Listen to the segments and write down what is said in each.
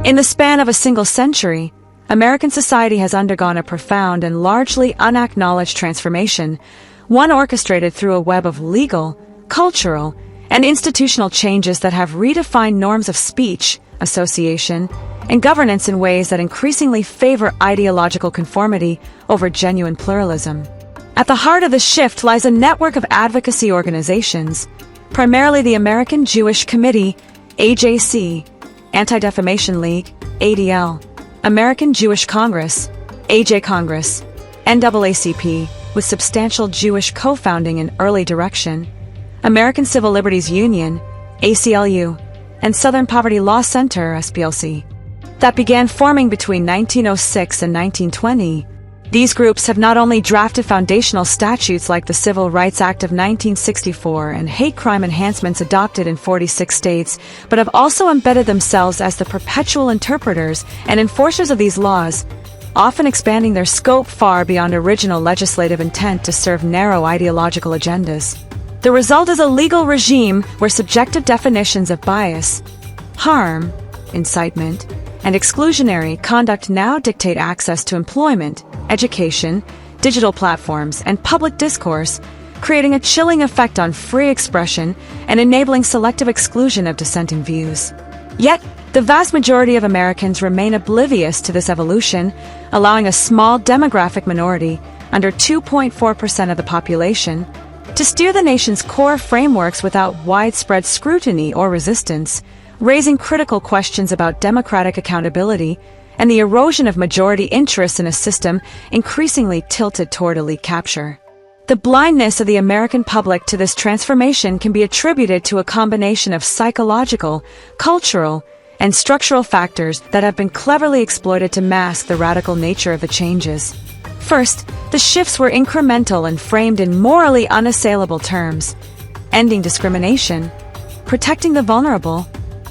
In the span of a single century, American society has undergone a profound and largely unacknowledged transformation, one orchestrated through a web of legal, cultural, and institutional changes that have redefined norms of speech, association, and governance in ways that increasingly favor ideological conformity over genuine pluralism. At the heart of the shift lies a network of advocacy organizations, primarily the American Jewish Committee, AJC, Anti-Defamation League, ADL, American Jewish Congress, AJ Congress, NAACP, with substantial Jewish co-founding and early direction, American Civil Liberties Union, ACLU, and Southern Poverty Law Center, SPLC, that began forming between 1906 and 1920. These groups have not only drafted foundational statutes like the Civil Rights Act of 1964 and hate crime enhancements adopted in 46 states, but have also embedded themselves as the perpetual interpreters and enforcers of these laws, often expanding their scope far beyond original legislative intent to serve narrow ideological agendas. The result is a legal regime where subjective definitions of bias, harm, incitement, and exclusionary conduct now dictate access to employment, education, digital platforms, and public discourse, creating a chilling effect on free expression and enabling selective exclusion of dissenting views. Yet, the vast majority of Americans remain oblivious to this evolution, allowing a small demographic minority, under 2.4% of the population, to steer the nation's core frameworks without widespread scrutiny or resistance, raising critical questions about democratic accountability and the erosion of majority interest in a system increasingly tilted toward elite capture. The blindness of the American public to this transformation can be attributed to a combination of psychological, cultural, and structural factors that have been cleverly exploited to mask the radical nature of the changes. First, the shifts were incremental and framed in morally unassailable terms: ending discrimination, protecting the vulnerable,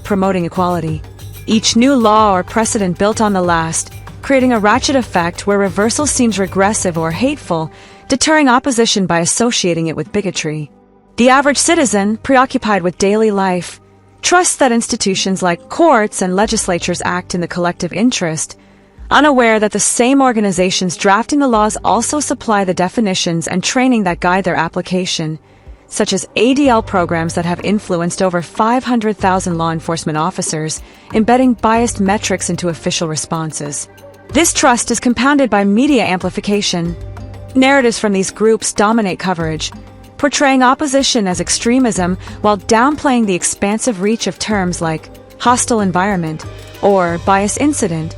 promoting equality. Each new law or precedent built on the last, creating a ratchet effect where reversal seems regressive or hateful, deterring opposition by associating it with bigotry. The average citizen, preoccupied with daily life, trusts that institutions like courts and legislatures act in the collective interest, unaware that the same organizations drafting the laws also supply the definitions and training that guide their application, such as ADL programs that have influenced over 500,000 law enforcement officers, embedding biased metrics into official responses. This trust is compounded by media amplification. Narratives from these groups dominate coverage, portraying opposition as extremism while downplaying the expansive reach of terms like hostile environment or bias incident,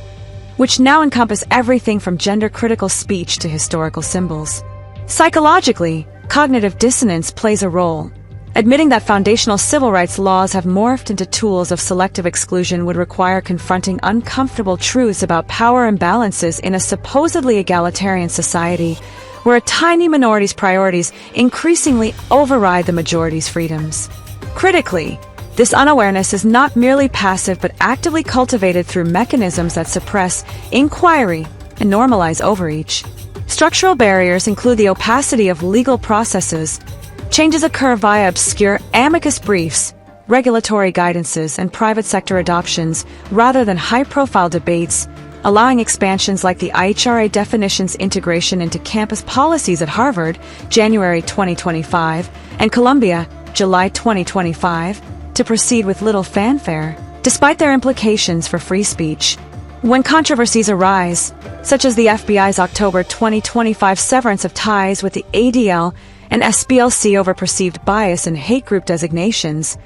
which now encompass everything from gender-critical speech to historical symbols. Psychologically, cognitive dissonance plays a role. Admitting that foundational civil rights laws have morphed into tools of selective exclusion would require confronting uncomfortable truths about power imbalances in a supposedly egalitarian society, where a tiny minority's priorities increasingly override the majority's freedoms. Critically, this unawareness is not merely passive but actively cultivated through mechanisms that suppress inquiry and normalize overreach. Structural barriers include the opacity of legal processes. Changes occur via obscure amicus briefs, regulatory guidances, and private sector adoptions, rather than high-profile debates, allowing expansions like the IHRA definitions integration into campus policies at Harvard, January 2025, and Columbia, July 2025, to proceed with little fanfare, despite their implications for free speech. When controversies arise, such as the FBI's October 2025 severance of ties with the ADL and SPLC over perceived bias and hate group designations,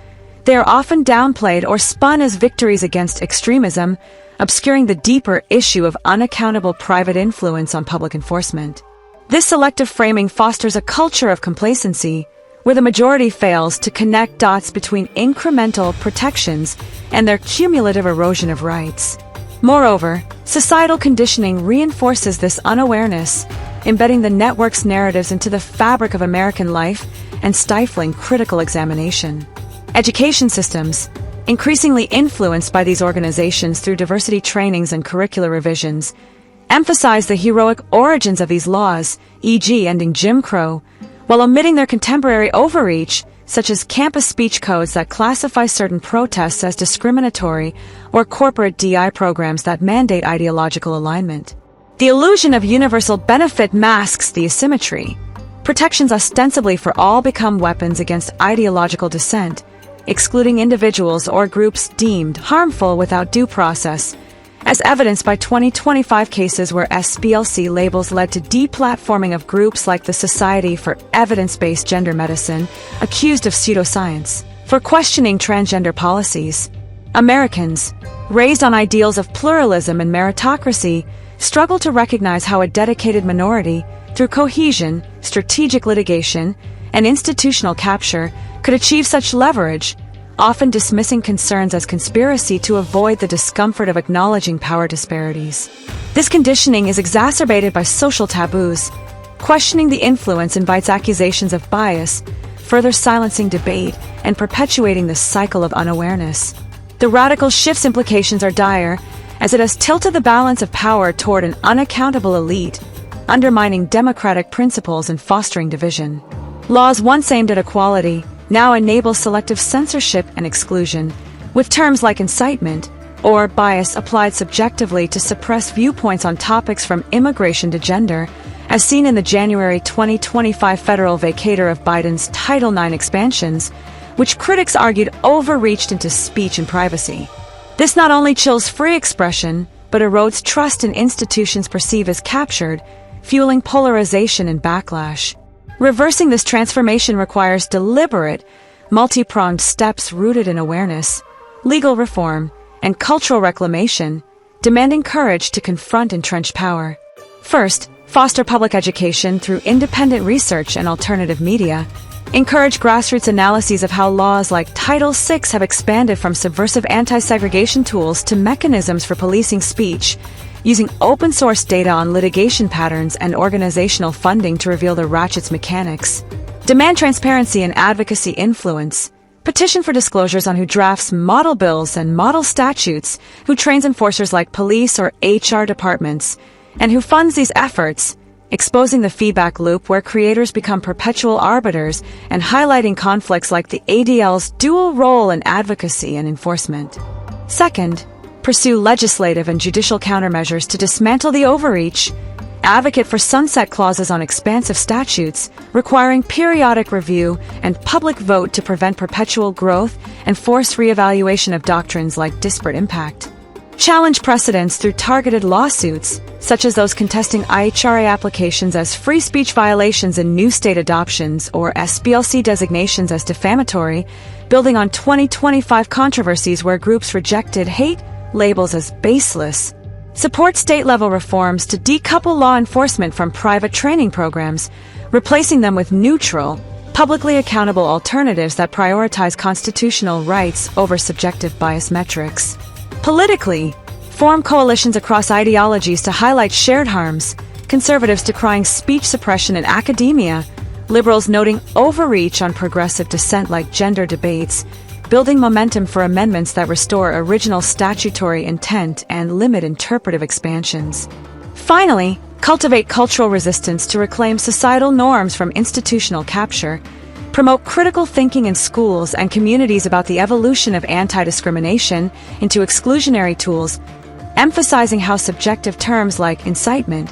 they are often downplayed or spun as victories against extremism, obscuring the deeper issue of unaccountable private influence on public enforcement. This selective framing fosters a culture of complacency, where the majority fails to connect dots between incremental protections and their cumulative erosion of rights. Moreover, societal conditioning reinforces this unawareness, embedding the network's narratives into the fabric of American life and stifling critical examination. Education systems, increasingly influenced by these organizations through diversity trainings and curricular revisions, emphasize the heroic origins of these laws, e.g. ending Jim Crow, while omitting their contemporary overreach, such as campus speech codes that classify certain protests as discriminatory or corporate DI programs that mandate ideological alignment. The illusion of universal benefit masks the asymmetry. Protections ostensibly for all become weapons against ideological dissent, excluding individuals or groups deemed harmful without due process, as evidenced by 2025 cases where SPLC labels led to deplatforming of groups like the Society for Evidence-Based Gender Medicine, accused of pseudoscience, for questioning transgender policies. Americans, raised on ideals of pluralism and meritocracy, struggle to recognize how a dedicated minority, through cohesion, strategic litigation, and institutional capture, could achieve such leverage, often dismissing concerns as conspiracy to avoid the discomfort of acknowledging power disparities. This conditioning is exacerbated by social taboos. Questioning the influence invites accusations of bias, further silencing debate and perpetuating the cycle of unawareness. The radical shift's implications are dire, as it has tilted the balance of power toward an unaccountable elite, undermining democratic principles and fostering division. Laws once aimed at equality now enable selective censorship and exclusion, with terms like incitement or bias applied subjectively to suppress viewpoints on topics from immigration to gender, as seen in the January 2025 federal vacatur of Biden's Title IX expansions, which critics argued overreached into speech and privacy. This not only chills free expression, but erodes trust in institutions perceived as captured, fueling polarization and backlash. Reversing this transformation requires deliberate, multi-pronged steps rooted in awareness, legal reform, and cultural reclamation, demanding courage to confront entrenched power. First, foster public education through independent research and alternative media. Encourage grassroots analyses of how laws like Title VI have expanded from subversive anti-segregation tools to mechanisms for policing speech, using open-source data on litigation patterns and organizational funding to reveal the ratchet's mechanics. Demand transparency and advocacy influence. Petition for disclosures on who drafts model bills and model statutes, who trains enforcers like police or HR departments, and who funds these efforts, exposing the feedback loop where creators become perpetual arbiters and highlighting conflicts like the ADL's dual role in advocacy and enforcement. Second, pursue legislative and judicial countermeasures to dismantle the overreach. Advocate for sunset clauses on expansive statutes, requiring periodic review and public vote to prevent perpetual growth and force reevaluation of doctrines like disparate impact. Challenge precedents through targeted lawsuits, such as those contesting IHRA applications as free speech violations in new state adoptions or SPLC designations as defamatory, building on 2025 controversies where groups rejected hate labels as baseless. Support state-level reforms to decouple law enforcement from private training programs, replacing them with neutral, publicly accountable alternatives that prioritize constitutional rights over subjective bias metrics. Politically, form coalitions across ideologies to highlight shared harms, conservatives decrying speech suppression in academia, liberals noting overreach on progressive dissent like gender debates, building momentum for amendments that restore original statutory intent and limit interpretive expansions. Finally, cultivate cultural resistance to reclaim societal norms from institutional capture, promote critical thinking in schools and communities about the evolution of anti-discrimination into exclusionary tools, emphasizing how subjective terms like incitement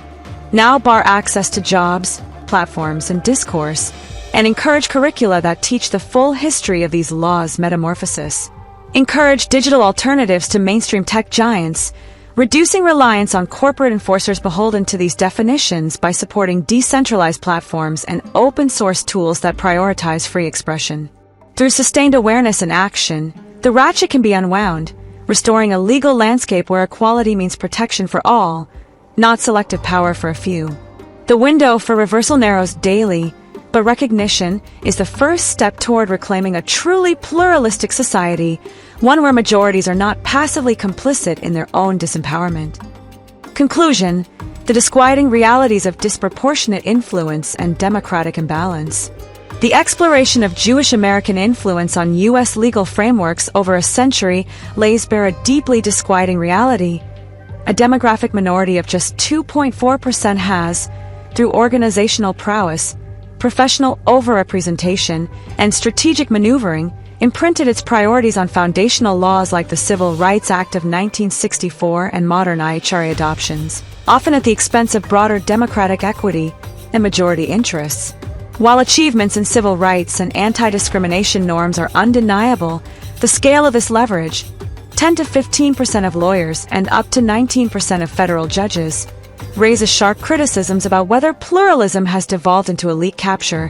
now bar access to jobs, platforms, and discourse, and encourage curricula that teach the full history of these laws' metamorphosis. Encourage digital alternatives to mainstream tech giants, reducing reliance on corporate enforcers beholden to these definitions by supporting decentralized platforms and open-source tools that prioritize free expression. Through sustained awareness and action, the ratchet can be unwound, restoring a legal landscape where equality means protection for all, not selective power for a few. The window for reversal narrows daily, but recognition is the first step toward reclaiming a truly pluralistic society, one where majorities are not passively complicit in their own disempowerment. Conclusion: the disquieting realities of disproportionate influence and democratic imbalance. The exploration of Jewish American influence on U.S. legal frameworks over a century lays bare a deeply disquieting reality. A demographic minority of just 2.4% has, through organizational prowess, professional overrepresentation, and strategic maneuvering imprinted its priorities on foundational laws like the Civil Rights Act of 1964 and modern IHRA adoptions, often at the expense of broader democratic equity and majority interests. While achievements in civil rights and anti-discrimination norms are undeniable, the scale of this leverage, 10 to 15% of lawyers and up to 19% of federal judges, raises sharp criticisms about whether pluralism has devolved into elite capture,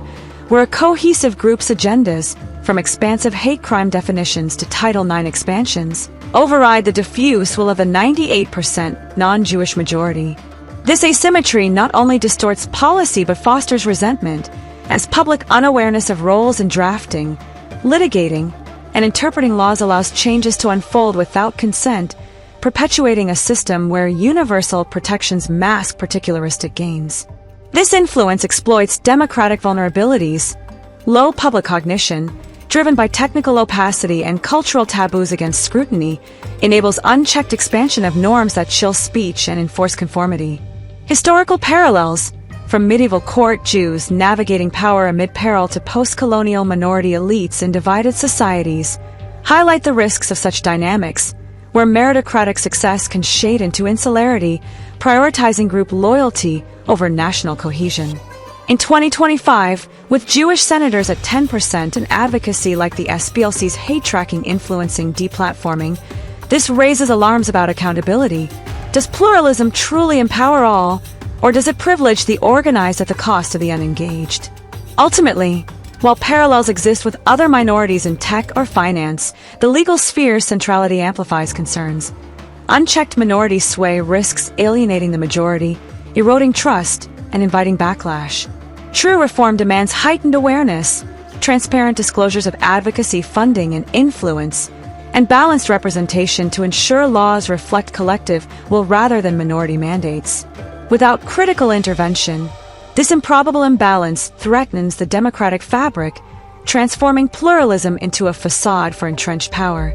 where a cohesive group's agendas, from expansive hate crime definitions to Title IX expansions, override the diffuse will of a 98% non-Jewish majority. This asymmetry not only distorts policy but fosters resentment, as public unawareness of roles in drafting, litigating, and interpreting laws allows changes to unfold without consent, perpetuating a system where universal protections mask particularistic gains. This influence exploits democratic vulnerabilities, low public cognition, driven by technical opacity and cultural taboos against scrutiny, enables unchecked expansion of norms that chill speech and enforce conformity. Historical parallels, from medieval court Jews navigating power amid peril to post-colonial minority elites in divided societies, highlight the risks of such dynamics, where meritocratic success can shade into insularity, prioritizing group loyalty over national cohesion. In 2025, with Jewish senators at 10% and advocacy like the SPLC's hate tracking influencing deplatforming, this raises alarms about accountability. Does pluralism truly empower all, or does it privilege the organized at the cost of the unengaged? Ultimately, while parallels exist with other minorities in tech or finance, the legal sphere's centrality amplifies concerns. Unchecked minority sway risks alienating the majority, eroding trust, and inviting backlash. True reform demands heightened awareness, transparent disclosures of advocacy funding and influence, and balanced representation to ensure laws reflect collective will rather than minority mandates. Without critical intervention, this improbable imbalance threatens the democratic fabric, transforming pluralism into a facade for entrenched power.